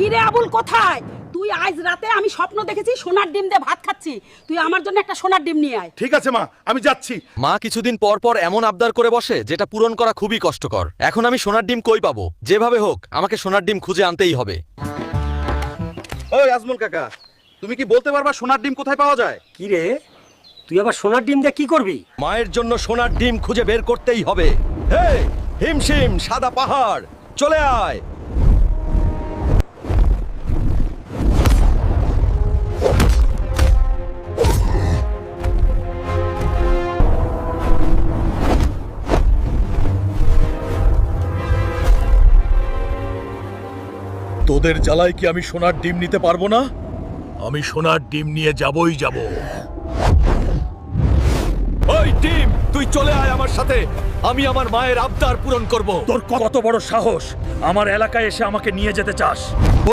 কিরে আবুল কোথায় তুই? আজ রাতে আমি স্বপ্ন দেখেছি সোনার ডিম দিয়ে ভাত খাচ্ছি। তুই আমার জন্য একটা সোনার ডিম নিয়ে আয়। ঠিক আছে মা, আমি যাচ্ছি। মা কিছুদিন পর পর এমন আবদার করে বসে যেটা পূরণ করা খুবই কষ্টকর। এখন আমি সোনার ডিম কই পাবো? যেভাবে হোক আমাকে সোনার ডিম খুঁজে আনতেই হবে। ওই আজমল কাকা, তুমি কি বলতে পারবা সোনার ডিম কোথায় পাওয়া যায়? কি রে, তুই আবার সোনার ডিম দিয়ে কি করবি? মায়ের জন্য সোনার ডিম খুঁজে বের করতেই হবে। হে হিমশিম সাদা পাহাড়, চলে আয়। তোদের জ্বালায় কি আমি সোনার ডিম নিতে পারবো না? আমি সোনার ডিম নিয়ে যাবই যাব। ওই ডিম, তুই চলে আয় আমার সাথে। আমি আমার মায়ের আবদার পূরণ করব। তোর কত বড় সাহস আমার এলাকায় এসে আমাকে নিয়ে যেতে চাস?